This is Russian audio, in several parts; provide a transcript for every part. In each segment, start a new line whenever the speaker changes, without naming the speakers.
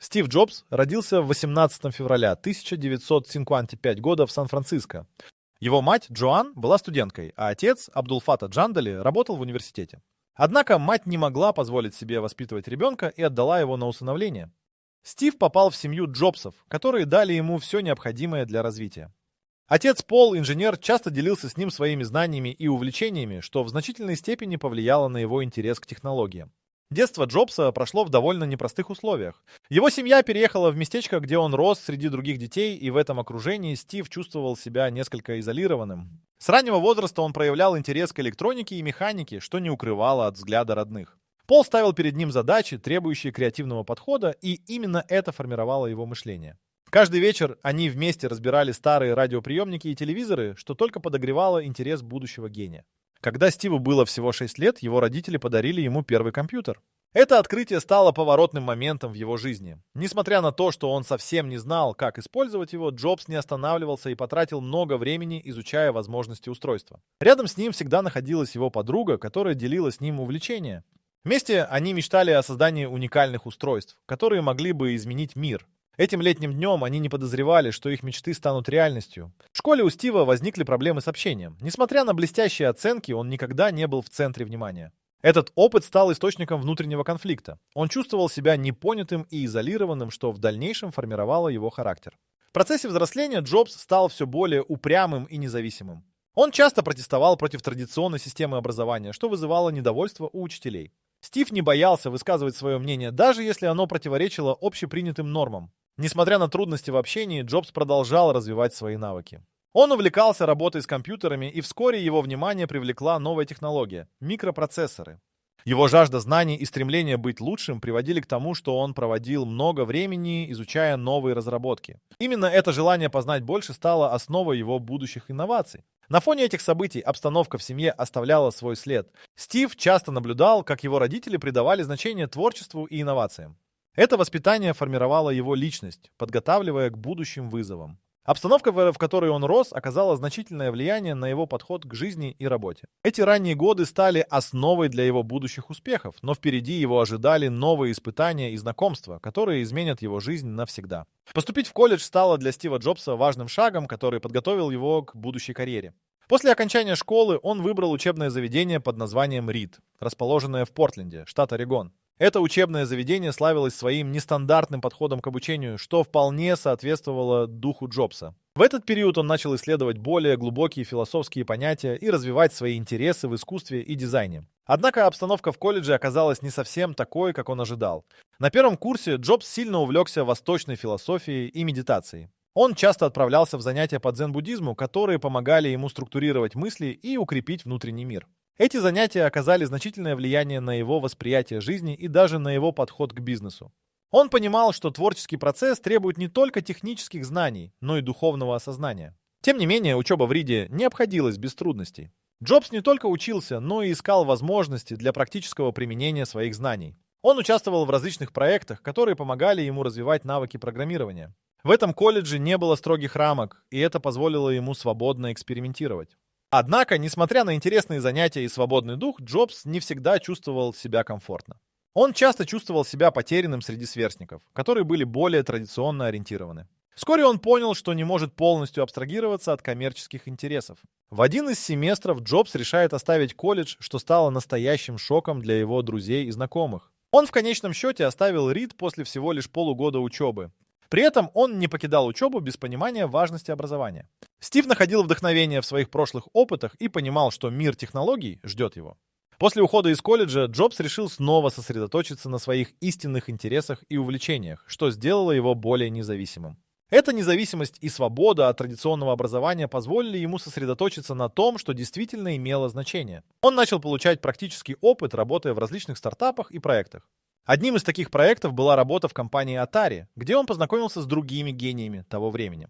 Стив Джобс родился 18 февраля 1955 года в Сан-Франциско. Его мать Джоан была студенткой, а отец Абдул-Фата Джандали работал в университете. Однако мать не могла позволить себе воспитывать ребенка и отдала его на усыновление. Стив попал в семью Джобсов, которые дали ему все необходимое для развития. Отец Пол, инженер, часто делился с ним своими знаниями и увлечениями, что в значительной степени повлияло на его интерес к технологиям. Детство Джобса прошло в довольно непростых условиях. Его семья переехала в местечко, где он рос среди других детей, и в этом окружении Стив чувствовал себя несколько изолированным. С раннего возраста он проявлял интерес к электронике и механике, что не укрывало от взгляда родных. Пол ставил перед ним задачи, требующие креативного подхода, и именно это формировало его мышление. Каждый вечер они вместе разбирали старые радиоприемники и телевизоры, что только подогревало интерес будущего гения. Когда Стиву было всего 6 лет, его родители подарили ему первый компьютер. Это открытие стало поворотным моментом в его жизни. Несмотря на то, что он совсем не знал, как использовать его, Джобс не останавливался и потратил много времени, изучая возможности устройства. Рядом с ним всегда находилась его подруга, которая делила с ним увлечения. Вместе они мечтали о создании уникальных устройств, которые могли бы изменить мир. Этим летним днем они не подозревали, что их мечты станут реальностью. В школе у Стива возникли проблемы с общением. Несмотря на блестящие оценки, он никогда не был в центре внимания. Этот опыт стал источником внутреннего конфликта. Он чувствовал себя непонятым и изолированным, что в дальнейшем формировало его характер. В процессе взросления Джобс стал все более упрямым и независимым. Он часто протестовал против традиционной системы образования, что вызывало недовольство у учителей. Стив не боялся высказывать свое мнение, даже если оно противоречило общепринятым нормам. Несмотря на трудности в общении, Джобс продолжал развивать свои навыки. Он увлекался работой с компьютерами, и вскоре его внимание привлекла новая технология – микропроцессоры. Его жажда знаний и стремление быть лучшим приводили к тому, что он проводил много времени, изучая новые разработки. Именно это желание познать больше стало основой его будущих инноваций. На фоне этих событий обстановка в семье оставляла свой след. Стив часто наблюдал, как его родители придавали значение творчеству и инновациям. Это воспитание формировало его личность, подготавливая к будущим вызовам. Обстановка, в которой он рос, оказала значительное влияние на его подход к жизни и работе. Эти ранние годы стали основой для его будущих успехов, но впереди его ожидали новые испытания и знакомства, которые изменят его жизнь навсегда. Поступить в колледж стало для Стива Джобса важным шагом, который подготовил его к будущей карьере. После окончания школы он выбрал учебное заведение под названием Reed, расположенное в Портленде, штат Орегон. Это учебное заведение славилось своим нестандартным подходом к обучению, что вполне соответствовало духу Джобса. В этот период он начал исследовать более глубокие философские понятия и развивать свои интересы в искусстве и дизайне. Однако обстановка в колледже оказалась не совсем такой, как он ожидал. На первом курсе Джобс сильно увлекся восточной философией и медитацией. Он часто отправлялся в занятия по дзен-буддизму, которые помогали ему структурировать мысли и укрепить внутренний мир. Эти занятия оказали значительное влияние на его восприятие жизни и даже на его подход к бизнесу. Он понимал, что творческий процесс требует не только технических знаний, но и духовного осознания. Тем не менее, учеба в Риде не обходилась без трудностей. Джобс не только учился, но и искал возможности для практического применения своих знаний. Он участвовал в различных проектах, которые помогали ему развивать навыки программирования. В этом колледже не было строгих рамок, и это позволило ему свободно экспериментировать. Однако, несмотря на интересные занятия и свободный дух, Джобс не всегда чувствовал себя комфортно. Он часто чувствовал себя потерянным среди сверстников, которые были более традиционно ориентированы. Вскоре он понял, что не может полностью абстрагироваться от коммерческих интересов. В один из семестров Джобс решает оставить колледж, что стало настоящим шоком для его друзей и знакомых. Он в конечном счете оставил Рид после всего лишь полугода учебы. При этом он не покидал учебу без понимания важности образования. Стив находил вдохновение в своих прошлых опытах и понимал, что мир технологий ждет его. После ухода из колледжа Джобс решил снова сосредоточиться на своих истинных интересах и увлечениях, что сделало его более независимым. Эта независимость и свобода от традиционного образования позволили ему сосредоточиться на том, что действительно имело значение. Он начал получать практический опыт, работая в различных стартапах и проектах. Одним из таких проектов была работа в компании Atari, где он познакомился с другими гениями того времени.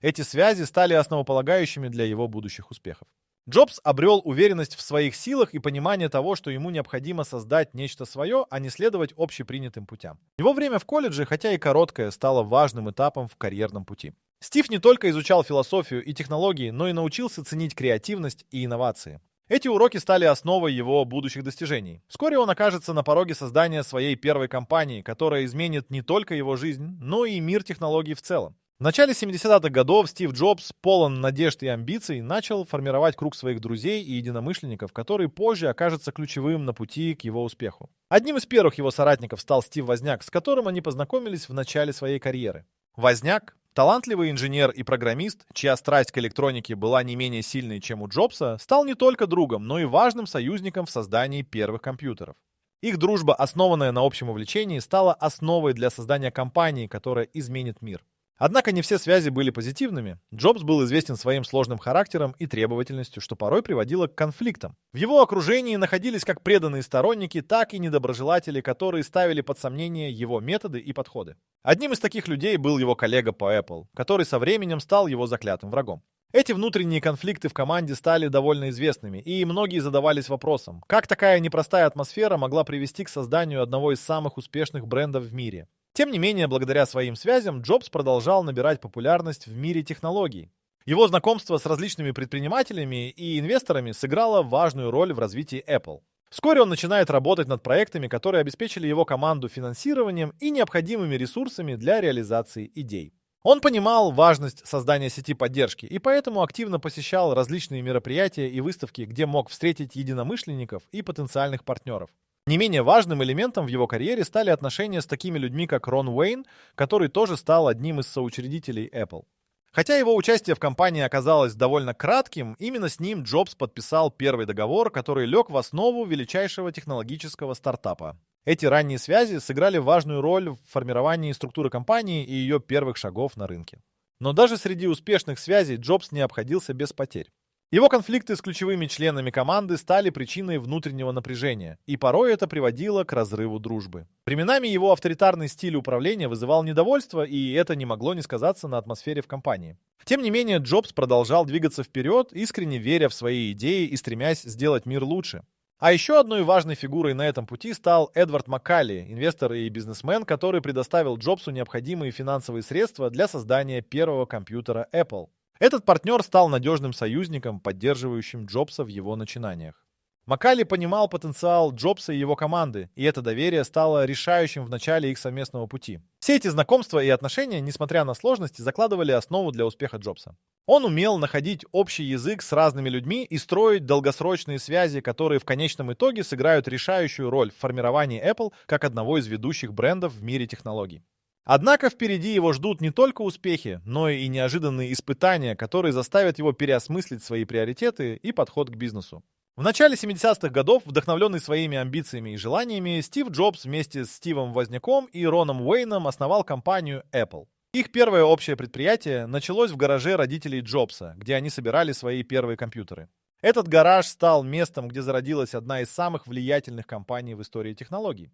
Эти связи стали основополагающими для его будущих успехов. Джобс обрел уверенность в своих силах и понимание того, что ему необходимо создать нечто свое, а не следовать общепринятым путям. Его время в колледже, хотя и короткое, стало важным этапом в карьерном пути. Стив не только изучал философию и технологии, но и научился ценить креативность и инновации. Эти уроки стали основой его будущих достижений. Вскоре он окажется на пороге создания своей первой компании, которая изменит не только его жизнь, но и мир технологий в целом. В начале 70-х годов Стив Джобс, полон надежд и амбиций, начал формировать круг своих друзей и единомышленников, который позже окажется ключевым на пути к его успеху. Одним из первых его соратников стал Стив Возняк, с которым они познакомились в начале своей карьеры. Возняк — талантливый инженер и программист, чья страсть к электронике была не менее сильной, чем у Джобса, стал не только другом, но и важным союзником в создании первых компьютеров. Их дружба, основанная на общем увлечении, стала основой для создания компании, которая изменит мир. Однако не все связи были позитивными. Джобс был известен своим сложным характером и требовательностью, что порой приводило к конфликтам. В его окружении находились как преданные сторонники, так и недоброжелатели, которые ставили под сомнение его методы и подходы. Одним из таких людей был его коллега по Apple, который со временем стал его заклятым врагом. Эти внутренние конфликты в команде стали довольно известными, и многие задавались вопросом, как такая непростая атмосфера могла привести к созданию одного из самых успешных брендов в мире. Тем не менее, благодаря своим связям, Джобс продолжал набирать популярность в мире технологий. Его знакомство с различными предпринимателями и инвесторами сыграло важную роль в развитии Apple. Вскоре он начинает работать над проектами, которые обеспечили его команду финансированием и необходимыми ресурсами для реализации идей. Он понимал важность создания сети поддержки и поэтому активно посещал различные мероприятия и выставки, где мог встретить единомышленников и потенциальных партнеров. Не менее важным элементом в его карьере стали отношения с такими людьми, как Рон Уэйн, который тоже стал одним из соучредителей Apple. Хотя его участие в компании оказалось довольно кратким, именно с ним Джобс подписал первый договор, который лег в основу величайшего технологического стартапа. Эти ранние связи сыграли важную роль в формировании структуры компании и ее первых шагов на рынке. Но даже среди успешных связей Джобс не обходился без потерь. Его конфликты с ключевыми членами команды стали причиной внутреннего напряжения, и порой это приводило к разрыву дружбы. Временами его авторитарный стиль управления вызывал недовольство, и это не могло не сказаться на атмосфере в компании. Тем не менее, Джобс продолжал двигаться вперед, искренне веря в свои идеи и стремясь сделать мир лучше. А еще одной важной фигурой на этом пути стал Эдвард Маккалли, инвестор и бизнесмен, который предоставил Джобсу необходимые финансовые средства для создания первого компьютера Apple. Этот партнер стал надежным союзником, поддерживающим Джобса в его начинаниях. Маккалли понимал потенциал Джобса и его команды, и это доверие стало решающим в начале их совместного пути. Все эти знакомства и отношения, несмотря на сложности, закладывали основу для успеха Джобса. Он умел находить общий язык с разными людьми и строить долгосрочные связи, которые в конечном итоге сыграют решающую роль в формировании Apple как одного из ведущих брендов в мире технологий. Однако впереди его ждут не только успехи, но и неожиданные испытания, которые заставят его переосмыслить свои приоритеты и подход к бизнесу. В начале 70-х годов, вдохновленный своими амбициями и желаниями, Стив Джобс вместе с Стивом Возняком и Роном Уэйном основал компанию Apple. Их первое общее предприятие началось в гараже родителей Джобса, где они собирали свои первые компьютеры. Этот гараж стал местом, где зародилась одна из самых влиятельных компаний в истории технологий.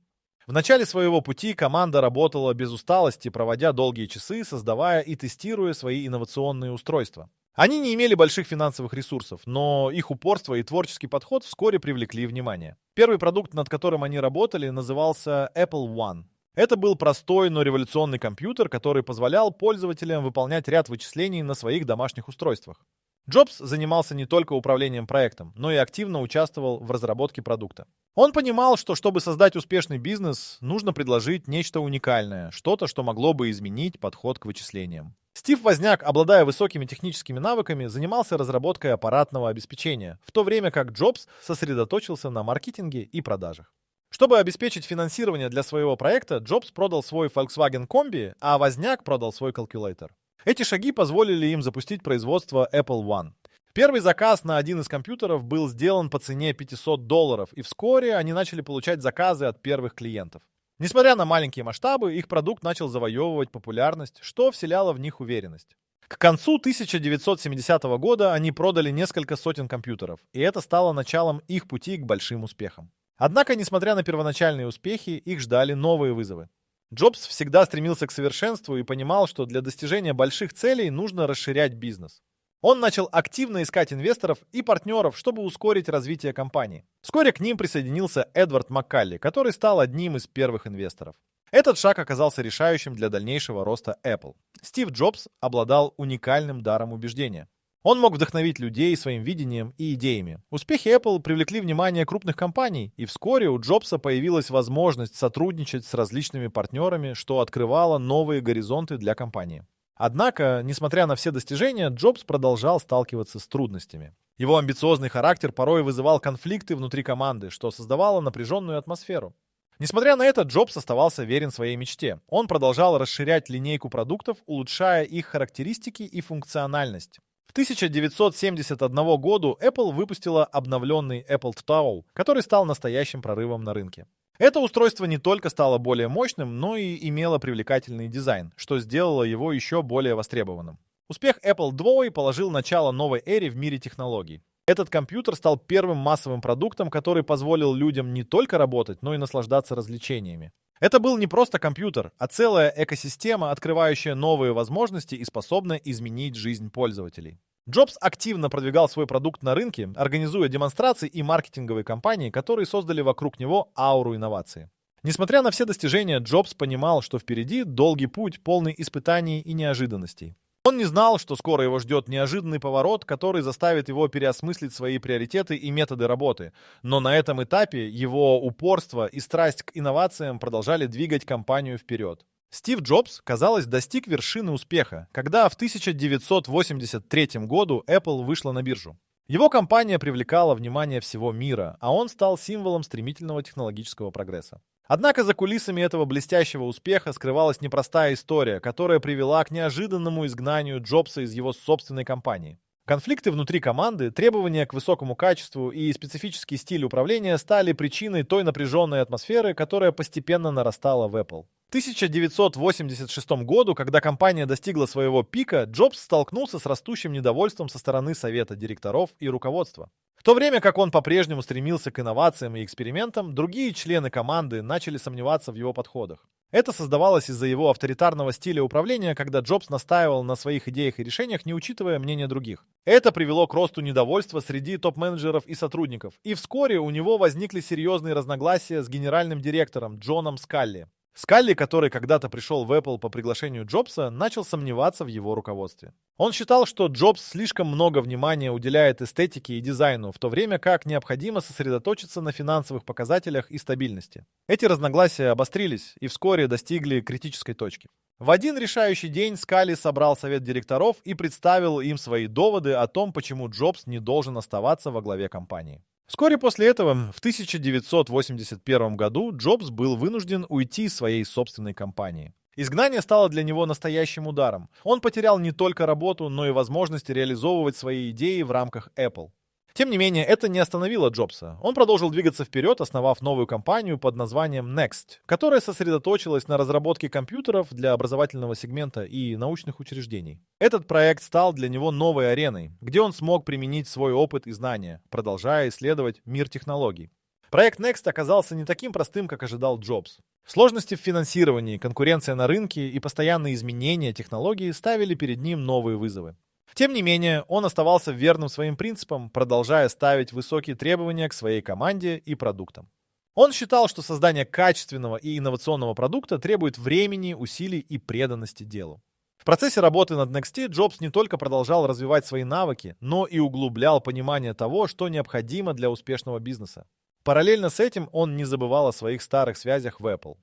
В начале своего пути команда работала без усталости, проводя долгие часы, создавая и тестируя свои инновационные устройства. Они не имели больших финансовых ресурсов, но их упорство и творческий подход вскоре привлекли внимание. Первый продукт, над которым они работали, назывался Apple One. Это был простой, но революционный компьютер, который позволял пользователям выполнять ряд вычислений на своих домашних устройствах. Джобс занимался не только управлением проектом, но и активно участвовал в разработке продукта. Он понимал, что чтобы создать успешный бизнес, нужно предложить нечто уникальное, что-то, что могло бы изменить подход к вычислениям. Стив Возняк, обладая высокими техническими навыками, занимался разработкой аппаратного обеспечения, в то время как Джобс сосредоточился на маркетинге и продажах. Чтобы обеспечить финансирование для своего проекта, Джобс продал свой Volkswagen Combi, а Возняк продал свой калькулятор. Эти шаги позволили им запустить производство Apple One. Первый заказ на один из компьютеров был сделан по цене $500, и вскоре они начали получать заказы от первых клиентов. Несмотря на маленькие масштабы, их продукт начал завоевывать популярность, что вселяло в них уверенность. К концу 1970 года они продали несколько сотен компьютеров, и это стало началом их пути к большим успехам. Однако, несмотря на первоначальные успехи, их ждали новые вызовы. Джобс всегда стремился к совершенству и понимал, что для достижения больших целей нужно расширять бизнес. Он начал активно искать инвесторов и партнеров, чтобы ускорить развитие компании. Вскоре к ним присоединился Эдвард Маккалли, который стал одним из первых инвесторов. Этот шаг оказался решающим для дальнейшего роста Apple. Стив Джобс обладал уникальным даром убеждения. Он мог вдохновить людей своим видением и идеями. Успехи Apple привлекли внимание крупных компаний, и вскоре у Джобса появилась возможность сотрудничать с различными партнерами, что открывало новые горизонты для компании. Однако, несмотря на все достижения, Джобс продолжал сталкиваться с трудностями. Его амбициозный характер порой вызывал конфликты внутри команды, что создавало напряженную атмосферу. Несмотря на это, Джобс оставался верен своей мечте. Он продолжал расширять линейку продуктов, улучшая их характеристики и функциональность. В 1971 году Apple выпустила обновленный Apple II, который стал настоящим прорывом на рынке. Это устройство не только стало более мощным, но и имело привлекательный дизайн, что сделало его еще более востребованным. Успех Apple II положил начало новой эре в мире технологий. Этот компьютер стал первым массовым продуктом, который позволил людям не только работать, но и наслаждаться развлечениями. Это был не просто компьютер, а целая экосистема, открывающая новые возможности и способная изменить жизнь пользователей. Джобс активно продвигал свой продукт на рынке, организуя демонстрации и маркетинговые кампании, которые создали вокруг него ауру инноваций. Несмотря на все достижения, Джобс понимал, что впереди долгий путь, полный испытаний и неожиданностей. Он не знал, что скоро его ждет неожиданный поворот, который заставит его переосмыслить свои приоритеты и методы работы. Но на этом этапе его упорство и страсть к инновациям продолжали двигать компанию вперед. Стив Джобс, казалось, достиг вершины успеха, когда в 1983 году Apple вышла на биржу. Его компания привлекала внимание всего мира, а он стал символом стремительного технологического прогресса. Однако за кулисами этого блестящего успеха скрывалась непростая история, которая привела к неожиданному изгнанию Джобса из его собственной компании. Конфликты внутри команды, требования к высокому качеству и специфический стиль управления стали причиной той напряженной атмосферы, которая постепенно нарастала в Apple. В 1986 году, когда компания достигла своего пика, Джобс столкнулся с растущим недовольством со стороны совета директоров и руководства. В то время как он по-прежнему стремился к инновациям и экспериментам, другие члены команды начали сомневаться в его подходах. Это создавалось из-за его авторитарного стиля управления, когда Джобс настаивал на своих идеях и решениях, не учитывая мнения других. Это привело к росту недовольства среди топ-менеджеров и сотрудников, и вскоре у него возникли серьезные разногласия с генеральным директором Джоном Скалли. Скалли, который когда-то пришел в Apple по приглашению Джобса, начал сомневаться в его руководстве. Он считал, что Джобс слишком много внимания уделяет эстетике и дизайну, в то время как необходимо сосредоточиться на финансовых показателях и стабильности. Эти разногласия обострились и вскоре достигли критической точки. В один решающий день Скалли собрал совет директоров и представил им свои доводы о том, почему Джобс не должен оставаться во главе компании. Вскоре после этого, в 1981 году, Джобс был вынужден уйти из своей собственной компании. Изгнание стало для него настоящим ударом. Он потерял не только работу, но и возможность реализовывать свои идеи в рамках Apple. Тем не менее, это не остановило Джобса. Он продолжил двигаться вперед, основав новую компанию под названием Next, которая сосредоточилась на разработке компьютеров для образовательного сегмента и научных учреждений. Этот проект стал для него новой ареной, где он смог применить свой опыт и знания, продолжая исследовать мир технологий. Проект Next оказался не таким простым, как ожидал Джобс. Сложности в финансировании, конкуренция на рынке и постоянные изменения технологий ставили перед ним новые вызовы. Тем не менее, он оставался верным своим принципам, продолжая ставить высокие требования к своей команде и продуктам. Он считал, что создание качественного и инновационного продукта требует времени, усилий и преданности делу. В процессе работы над Next Джобс не только продолжал развивать свои навыки, но и углублял понимание того, что необходимо для успешного бизнеса. Параллельно с этим он не забывал о своих старых связях в Apple.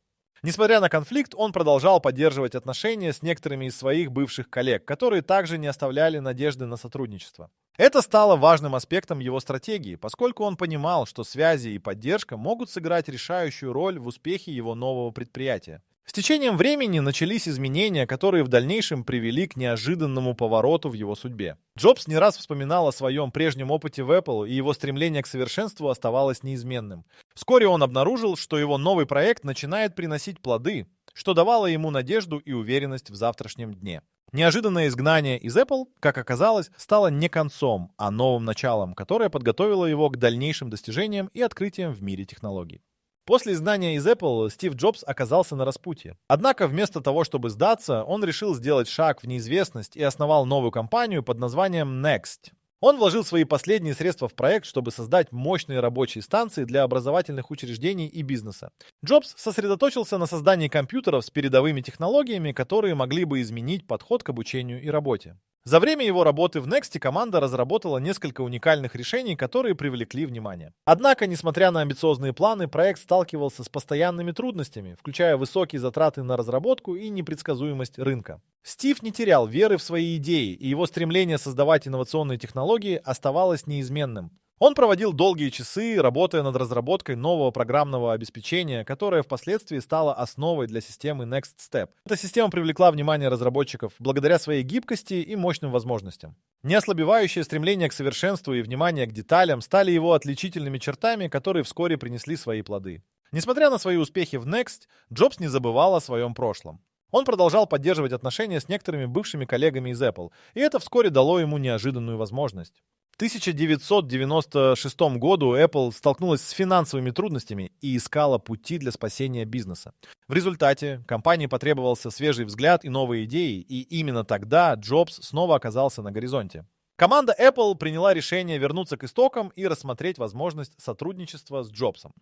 Несмотря на конфликт, он продолжал поддерживать отношения с некоторыми из своих бывших коллег, которые также не оставляли надежды на сотрудничество. Это стало важным аспектом его стратегии, поскольку он понимал, что связи и поддержка могут сыграть решающую роль в успехе его нового предприятия. С течением времени начались изменения, которые в дальнейшем привели к неожиданному повороту в его судьбе. Джобс не раз вспоминал о своем прежнем опыте в Apple, и его стремление к совершенству оставалось неизменным. Вскоре он обнаружил, что его новый проект начинает приносить плоды, что давало ему надежду и уверенность в завтрашнем дне. Неожиданное изгнание из Apple, как оказалось, стало не концом, а новым началом, которое подготовило его к дальнейшим достижениям и открытиям в мире технологий. После изгнания из Apple Стив Джобс оказался на распутье. Однако вместо того, чтобы сдаться, он решил сделать шаг в неизвестность и основал новую компанию под названием Next. Он вложил свои последние средства в проект, чтобы создать мощные рабочие станции для образовательных учреждений и бизнеса. Джобс сосредоточился на создании компьютеров с передовыми технологиями, которые могли бы изменить подход к обучению и работе. За время его работы в Next команда разработала несколько уникальных решений, которые привлекли внимание. Однако, несмотря на амбициозные планы, проект сталкивался с постоянными трудностями, включая высокие затраты на разработку и непредсказуемость рынка. Стив не терял веры в свои идеи, и его стремление создавать инновационные технологии оставалось неизменным. Он проводил долгие часы, работая над разработкой нового программного обеспечения, которое впоследствии стало основой для системы Next Step. Эта система привлекла внимание разработчиков благодаря своей гибкости и мощным возможностям. Неослабевающее стремление к совершенству и внимание к деталям стали его отличительными чертами, которые вскоре принесли свои плоды. Несмотря на свои успехи в Next, Джобс не забывал о своем прошлом. Он продолжал поддерживать отношения с некоторыми бывшими коллегами из Apple, и это вскоре дало ему неожиданную возможность. В 1996 году Apple столкнулась с финансовыми трудностями и искала пути для спасения бизнеса. В результате компании потребовался свежий взгляд и новые идеи, и именно тогда Джобс снова оказался на горизонте. Команда Apple приняла решение вернуться к истокам и рассмотреть возможность сотрудничества с Джобсом.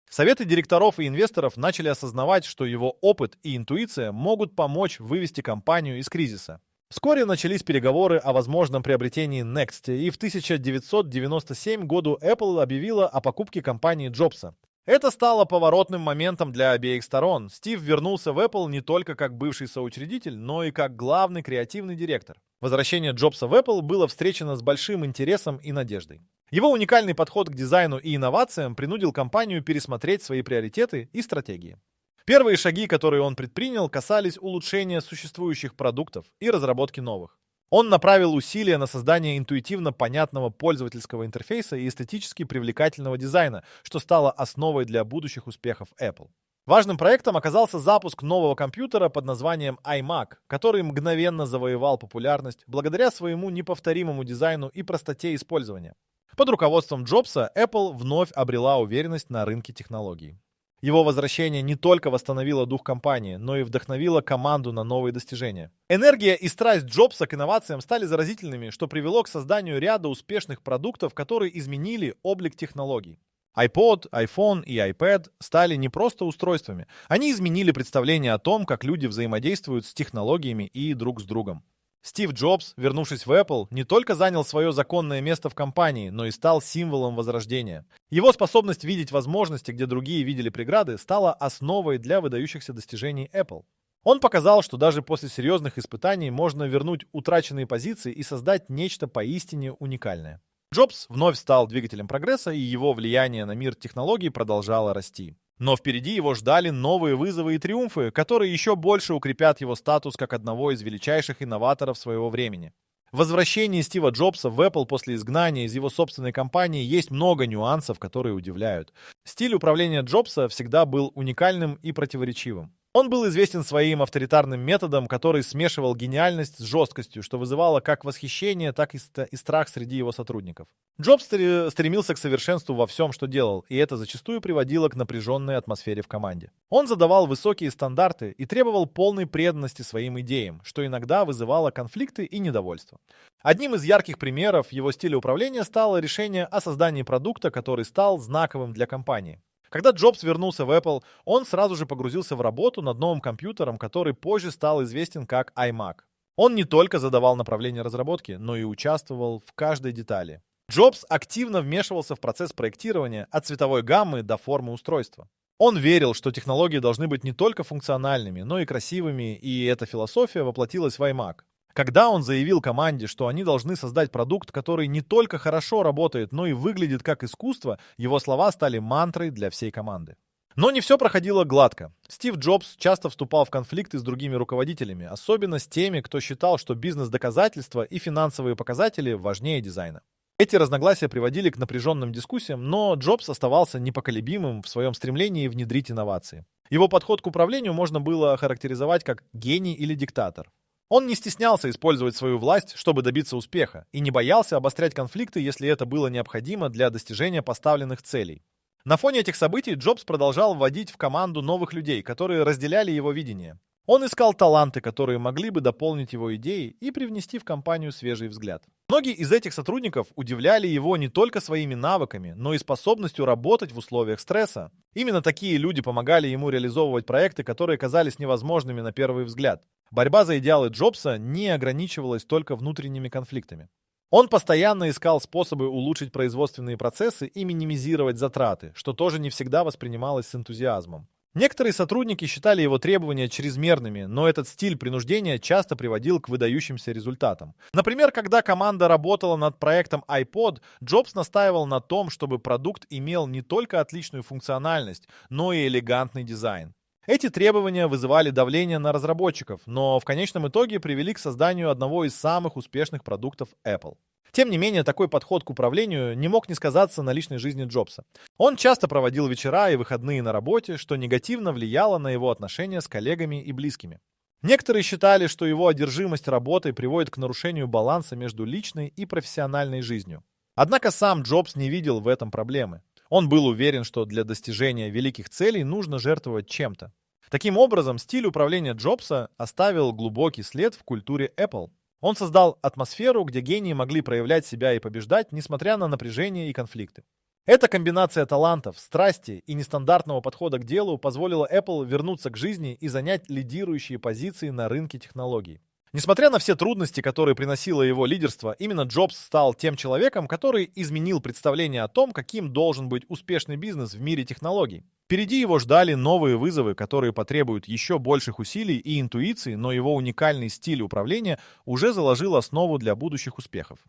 Советы директоров и инвесторов начали осознавать, что его опыт и интуиция могут помочь вывести компанию из кризиса. Вскоре начались переговоры о возможном приобретении Next, и в 1997 году Apple объявила о покупке компании Джобса. Это стало поворотным моментом для обеих сторон. Стив вернулся в Apple не только как бывший соучредитель, но и как главный креативный директор. Возвращение Джобса в Apple было встречено с большим интересом и надеждой. Его уникальный подход к дизайну и инновациям принудил компанию пересмотреть свои приоритеты и стратегии. Первые шаги, которые он предпринял, касались улучшения существующих продуктов и разработки новых. Он направил усилия на создание интуитивно понятного пользовательского интерфейса и эстетически привлекательного дизайна, что стало основой для будущих успехов Apple. Важным проектом оказался запуск нового компьютера под названием iMac, который мгновенно завоевал популярность благодаря своему неповторимому дизайну и простоте использования. Под руководством Джобса Apple вновь обрела уверенность на рынке технологий. Его возвращение не только восстановило дух компании, но и вдохновило команду на новые достижения. Энергия и страсть Джобса к инновациям стали заразительными, что привело к созданию ряда успешных продуктов, которые изменили облик технологий. iPod, iPhone и iPad стали не просто устройствами. Они изменили представление о том, как люди взаимодействуют с технологиями и друг с другом. Стив Джобс, вернувшись в Apple, не только занял свое законное место в компании, но и стал символом возрождения. Его способность видеть возможности, где другие видели преграды, стала основой для выдающихся достижений Apple. Он показал, что даже после серьезных испытаний можно вернуть утраченные позиции и создать нечто поистине уникальное. Джобс вновь стал двигателем прогресса, и его влияние на мир технологий продолжало расти. Но впереди его ждали новые вызовы и триумфы, которые еще больше укрепят его статус как одного из величайших инноваторов своего времени. В возвращении Стива Джобса в Apple после изгнания из его собственной компании есть много нюансов, которые удивляют. Стиль управления Джобса всегда был уникальным и противоречивым. Он был известен своим авторитарным методом, который смешивал гениальность с жесткостью, что вызывало как восхищение, так и страх среди его сотрудников. Джобс стремился к совершенству во всем, что делал, и это зачастую приводило к напряженной атмосфере в команде. Он задавал высокие стандарты и требовал полной преданности своим идеям, что иногда вызывало конфликты и недовольство. Одним из ярких примеров его стиля управления стало решение о создании продукта, который стал знаковым для компании. Когда Джобс вернулся в Apple, он сразу же погрузился в работу над новым компьютером, который позже стал известен как iMac. Он не только задавал направление разработки, но и участвовал в каждой детали. Джобс активно вмешивался в процесс проектирования от цветовой гаммы до формы устройства. Он верил, что технологии должны быть не только функциональными, но и красивыми, и эта философия воплотилась в iMac. Когда он заявил команде, что они должны создать продукт, который не только хорошо работает, но и выглядит как искусство, его слова стали мантрой для всей команды. Но не все проходило гладко. Стив Джобс часто вступал в конфликты с другими руководителями, особенно с теми, кто считал, что бизнес-доказательства и финансовые показатели важнее дизайна. Эти разногласия приводили к напряженным дискуссиям, но Джобс оставался непоколебимым в своем стремлении внедрить инновации. Его подход к управлению можно было охарактеризовать как гений или диктатор. Он не стеснялся использовать свою власть, чтобы добиться успеха, и не боялся обострять конфликты, если это было необходимо для достижения поставленных целей. На фоне этих событий Джобс продолжал вводить в команду новых людей, которые разделяли его видение. Он искал таланты, которые могли бы дополнить его идеи и привнести в компанию свежий взгляд. Многие из этих сотрудников удивляли его не только своими навыками, но и способностью работать в условиях стресса. Именно такие люди помогали ему реализовывать проекты, которые казались невозможными на первый взгляд. Борьба за идеалы Джобса не ограничивалась только внутренними конфликтами. Он постоянно искал способы улучшить производственные процессы и минимизировать затраты, что тоже не всегда воспринималось с энтузиазмом. Некоторые сотрудники считали его требования чрезмерными, но этот стиль принуждения часто приводил к выдающимся результатам. Например, когда команда работала над проектом iPod, Джобс настаивал на том, чтобы продукт имел не только отличную функциональность, но и элегантный дизайн. Эти требования вызывали давление на разработчиков, но в конечном итоге привели к созданию одного из самых успешных продуктов Apple. Тем не менее, такой подход к управлению не мог не сказаться на личной жизни Джобса. Он часто проводил вечера и выходные на работе, что негативно влияло на его отношения с коллегами и близкими. Некоторые считали, что его одержимость работой приводит к нарушению баланса между личной и профессиональной жизнью. Однако сам Джобс не видел в этом проблемы. Он был уверен, что для достижения великих целей нужно жертвовать чем-то. Таким образом, стиль управления Джобса оставил глубокий след в культуре Apple. Он создал атмосферу, где гении могли проявлять себя и побеждать, несмотря на напряжение и конфликты. Эта комбинация талантов, страсти и нестандартного подхода к делу позволила Apple вернуться к жизни и занять лидирующие позиции на рынке технологий. Несмотря на все трудности, которые приносило его лидерство, именно Джобс стал тем человеком, который изменил представление о том, каким должен быть успешный бизнес в мире технологий. Впереди его ждали новые вызовы, которые потребуют еще больших усилий и интуиции, но его уникальный стиль управления уже заложил основу для будущих успехов.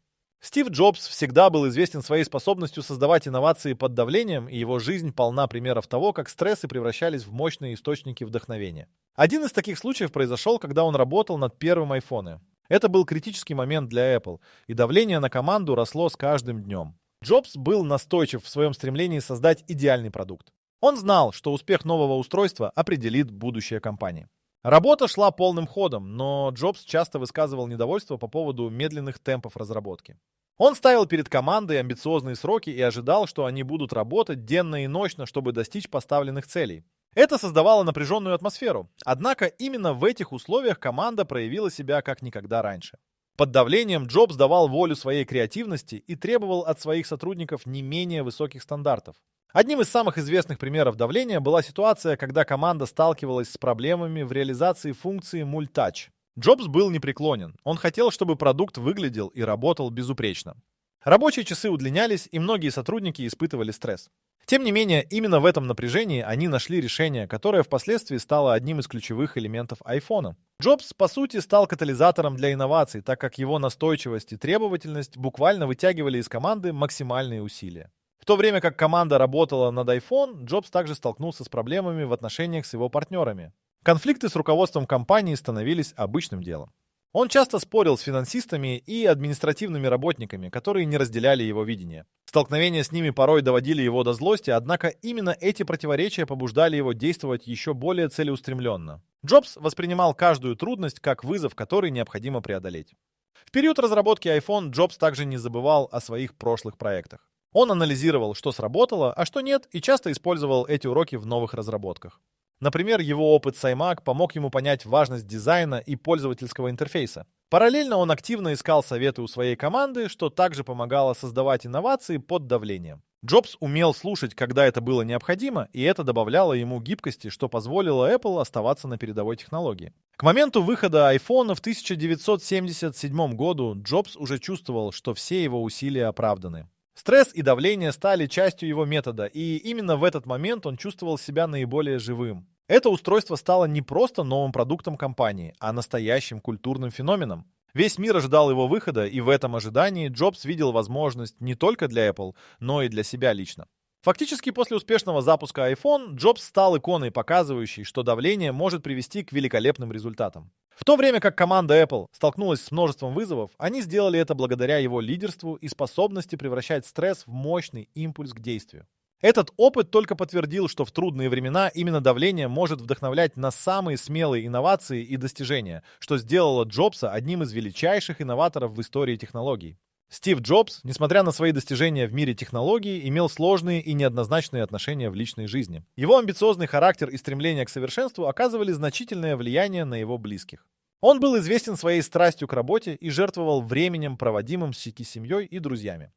Стив Джобс всегда был известен своей способностью создавать инновации под давлением, и его жизнь полна примеров того, как стрессы превращались в мощные источники вдохновения. Один из таких случаев произошел, когда он работал над первым iPhone. Это был критический момент для Apple, и давление на команду росло с каждым днем. Джобс был настойчив в своем стремлении создать идеальный продукт. Он знал, что успех нового устройства определит будущее компании. Работа шла полным ходом, но Джобс часто высказывал недовольство по поводу медленных темпов разработки. Он ставил перед командой амбициозные сроки и ожидал, что они будут работать денно и ночно, чтобы достичь поставленных целей. Это создавало напряженную атмосферу. Однако именно в этих условиях команда проявила себя как никогда раньше. Под давлением Джобс давал волю своей креативности и требовал от своих сотрудников не менее высоких стандартов. Одним из самых известных примеров давления была ситуация, когда команда сталкивалась с проблемами в реализации функции Multouch. Джобс был непреклонен. Он хотел, чтобы продукт выглядел и работал безупречно. Рабочие часы удлинялись, и многие сотрудники испытывали стресс. Тем не менее, именно в этом напряжении они нашли решение, которое впоследствии стало одним из ключевых элементов iPhone. Джобс, по сути, стал катализатором для инноваций, так как его настойчивость и требовательность буквально вытягивали из команды максимальные усилия. В то время как команда работала над iPhone, Джобс также столкнулся с проблемами в отношениях с его партнерами. Конфликты с руководством компании становились обычным делом. Он часто спорил с финансистами и административными работниками, которые не разделяли его видение. Столкновения с ними порой доводили его до злости, однако именно эти противоречия побуждали его действовать еще более целеустремленно. Джобс воспринимал каждую трудность как вызов, который необходимо преодолеть. В период разработки iPhone Джобс также не забывал о своих прошлых проектах. Он анализировал, что сработало, а что нет, и часто использовал эти уроки в новых разработках. Например, его опыт с iMac помог ему понять важность дизайна и пользовательского интерфейса. Параллельно он активно искал советы у своей команды, что также помогало создавать инновации под давлением. Джобс умел слушать, когда это было необходимо, и это добавляло ему гибкости, что позволило Apple оставаться на передовой технологии. К моменту выхода iPhone в 1977 году Джобс уже чувствовал, что все его усилия оправданы. Стресс и давление стали частью его метода, и именно в этот момент он чувствовал себя наиболее живым. Это устройство стало не просто новым продуктом компании, а настоящим культурным феноменом. Весь мир ожидал его выхода, и в этом ожидании Джобс видел возможность не только для Apple, но и для себя лично. Фактически после успешного запуска iPhone Джобс стал иконой, показывающей, что давление может привести к великолепным результатам. В то время как команда Apple столкнулась с множеством вызовов, они сделали это благодаря его лидерству и способности превращать стресс в мощный импульс к действию. Этот опыт только подтвердил, что в трудные времена именно давление может вдохновлять на самые смелые инновации и достижения, что сделало Джобса одним из величайших инноваторов в истории технологий. Стив Джобс, несмотря на свои достижения в мире технологий, имел сложные и неоднозначные отношения в личной жизни. Его амбициозный характер и стремление к совершенству оказывали значительное влияние на его близких. Он был известен своей страстью к работе и жертвовал временем, проводимым с семьей и друзьями.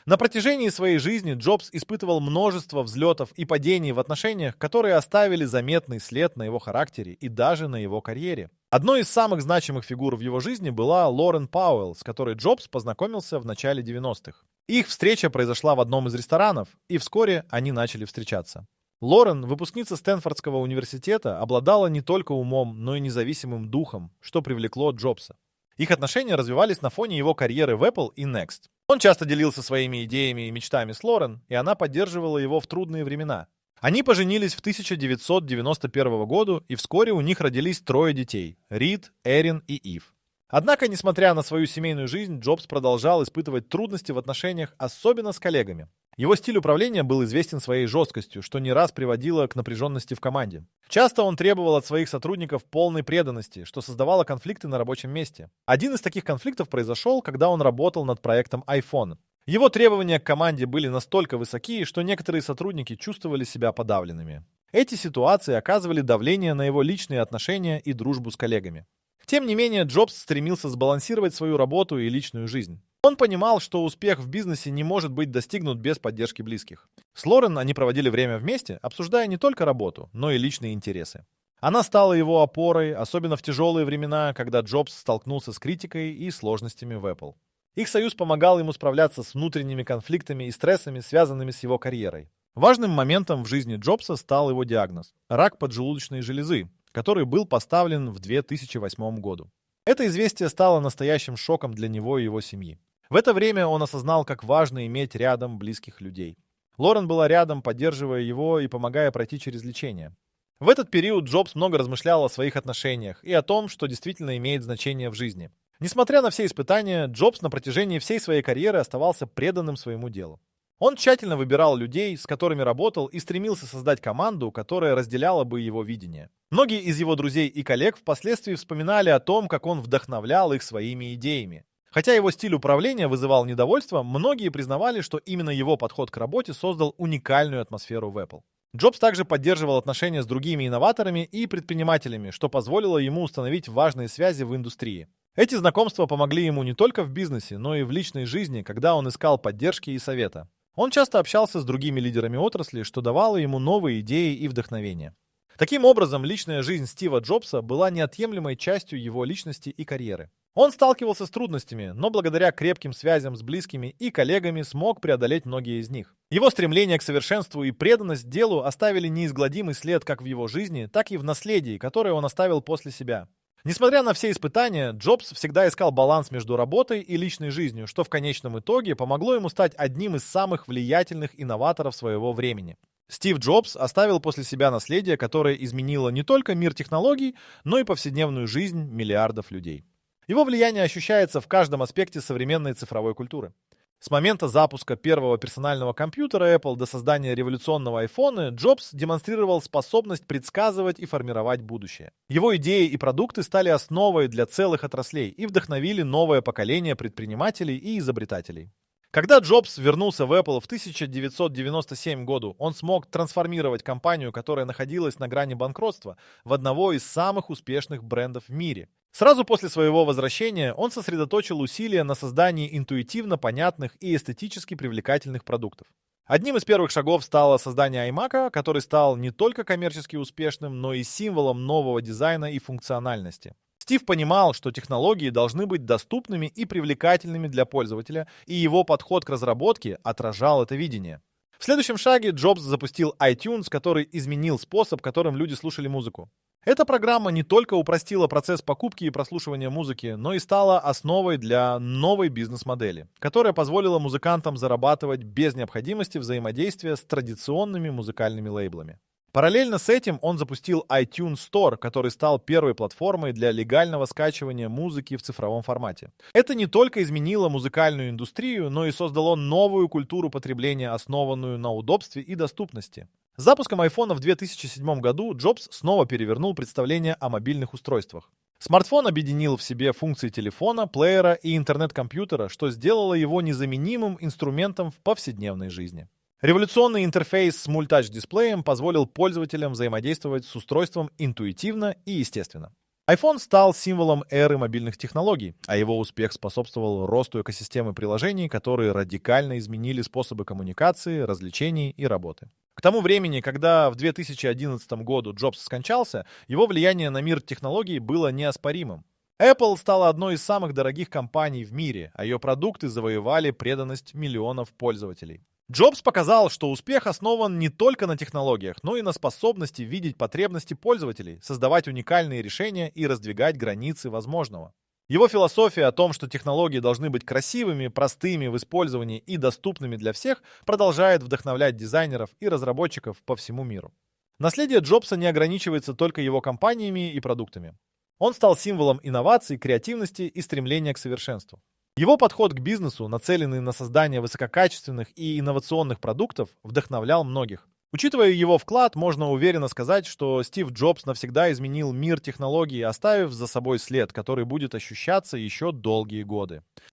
На протяжении своей жизни Джобс испытывал множество взлетов и падений в отношениях, которые оставили заметный след на его характере и даже на его карьере. Одной из самых значимых фигур в его жизни была Лорен Пауэлл, с которой Джобс познакомился в начале 90-х. Их встреча произошла в одном из ресторанов, и вскоре они начали встречаться. Лорен, выпускница Стэнфордского университета, обладала не только умом, но и независимым духом, что привлекло Джобса. Их отношения развивались на фоне его карьеры в Apple и Next. Он часто делился своими идеями и мечтами с Лорен, и она поддерживала его в трудные времена. Они поженились в 1991 году, и вскоре у них родились 3 детей – Рид, Эрин и Ив. Однако, несмотря на свою семейную жизнь, Джобс продолжал испытывать трудности в отношениях, особенно с коллегами. Его стиль управления был известен своей жесткостью, что не раз приводило к напряженности в команде. Часто он требовал от своих сотрудников полной преданности, что создавало конфликты на рабочем месте. Один из таких конфликтов произошел, когда он работал над проектом iPhone. Его требования к команде были настолько высоки, что некоторые сотрудники чувствовали себя подавленными. Эти ситуации оказывали давление на его личные отношения и дружбу с коллегами. Тем не менее, Джобс стремился сбалансировать свою работу и личную жизнь. Он понимал, что успех в бизнесе не может быть достигнут без поддержки близких. С Лорен они проводили время вместе, обсуждая не только работу, но и личные интересы. Она стала его опорой, особенно в тяжелые времена, когда Джобс столкнулся с критикой и сложностями в Apple. Их союз помогал ему справляться с внутренними конфликтами и стрессами, связанными с его карьерой. Важным моментом в жизни Джобса стал его диагноз – рак поджелудочной железы, который был поставлен в 2008 году. Это известие стало настоящим шоком для него и его семьи. В это время он осознал, как важно иметь рядом близких людей. Лорен была рядом, поддерживая его и помогая пройти через лечение. В этот период Джобс много размышлял о своих отношениях и о том, что действительно имеет значение в жизни. Несмотря на все испытания, Джобс на протяжении всей своей карьеры оставался преданным своему делу. Он тщательно выбирал людей, с которыми работал, и стремился создать команду, которая разделяла бы его видение. Многие из его друзей и коллег впоследствии вспоминали о том, как он вдохновлял их своими идеями. Хотя его стиль управления вызывал недовольство, многие признавали, что именно его подход к работе создал уникальную атмосферу в Apple. Джобс также поддерживал отношения с другими инноваторами и предпринимателями, что позволило ему установить важные связи в индустрии. Эти знакомства помогли ему не только в бизнесе, но и в личной жизни, когда он искал поддержки и совета. Он часто общался с другими лидерами отрасли, что давало ему новые идеи и вдохновение. Таким образом, личная жизнь Стива Джобса была неотъемлемой частью его личности и карьеры. Он сталкивался с трудностями, но благодаря крепким связям с близкими и коллегами смог преодолеть многие из них. Его стремление к совершенству и преданность делу оставили неизгладимый след как в его жизни, так и в наследии, которое он оставил после себя. Несмотря на все испытания, Джобс всегда искал баланс между работой и личной жизнью, что в конечном итоге помогло ему стать одним из самых влиятельных инноваторов своего времени. Стив Джобс оставил после себя наследие, которое изменило не только мир технологий, но и повседневную жизнь миллиардов людей. Его влияние ощущается в каждом аспекте современной цифровой культуры. С момента запуска первого персонального компьютера Apple до создания революционного iPhone Джобс демонстрировал способность предсказывать и формировать будущее. Его идеи и продукты стали основой для целых отраслей и вдохновили новое поколение предпринимателей и изобретателей. Когда Джобс вернулся в Apple в 1997 году, он смог трансформировать компанию, которая находилась на грани банкротства, в одного из самых успешных брендов в мире. Сразу после своего возвращения он сосредоточил усилия на создании интуитивно понятных и эстетически привлекательных продуктов. Одним из первых шагов стало создание iMac, который стал не только коммерчески успешным, но и символом нового дизайна и функциональности. Стив понимал, что технологии должны быть доступными и привлекательными для пользователя, и его подход к разработке отражал это видение. В следующем шаге Джобс запустил iTunes, который изменил способ, которым люди слушали музыку. Эта программа не только упростила процесс покупки и прослушивания музыки, но и стала основой для новой бизнес-модели, которая позволила музыкантам зарабатывать без необходимости взаимодействия с традиционными музыкальными лейблами. Параллельно с этим он запустил iTunes Store, который стал первой платформой для легального скачивания музыки в цифровом формате. Это не только изменило музыкальную индустрию, но и создало новую культуру потребления, основанную на удобстве и доступности. С запуском iPhone в 2007 году Джобс снова перевернул представление о мобильных устройствах. Смартфон объединил в себе функции телефона, плеера и интернет-компьютера, что сделало его незаменимым инструментом в повседневной жизни. Революционный интерфейс с мультач-дисплеем позволил пользователям взаимодействовать с устройством интуитивно и естественно. iPhone стал символом эры мобильных технологий, а его успех способствовал росту экосистемы приложений, которые радикально изменили способы коммуникации, развлечений и работы. К тому времени, когда в 2011 году Джобс скончался, его влияние на мир технологий было неоспоримым. Apple стала одной из самых дорогих компаний в мире, а ее продукты завоевали преданность миллионов пользователей. Джобс показал, что успех основан не только на технологиях, но и на способности видеть потребности пользователей, создавать уникальные решения и раздвигать границы возможного. Его философия о том, что технологии должны быть красивыми, простыми в использовании и доступными для всех, продолжает вдохновлять дизайнеров и разработчиков по всему миру. Наследие Джобса не ограничивается только его компаниями и продуктами. Он стал символом инноваций, креативности и стремления к совершенству. Его подход к бизнесу, нацеленный на создание высококачественных и инновационных продуктов, вдохновлял многих. Учитывая его вклад, можно уверенно сказать, что Стив Джобс навсегда изменил мир технологий, оставив за собой след, который будет ощущаться еще долгие годы.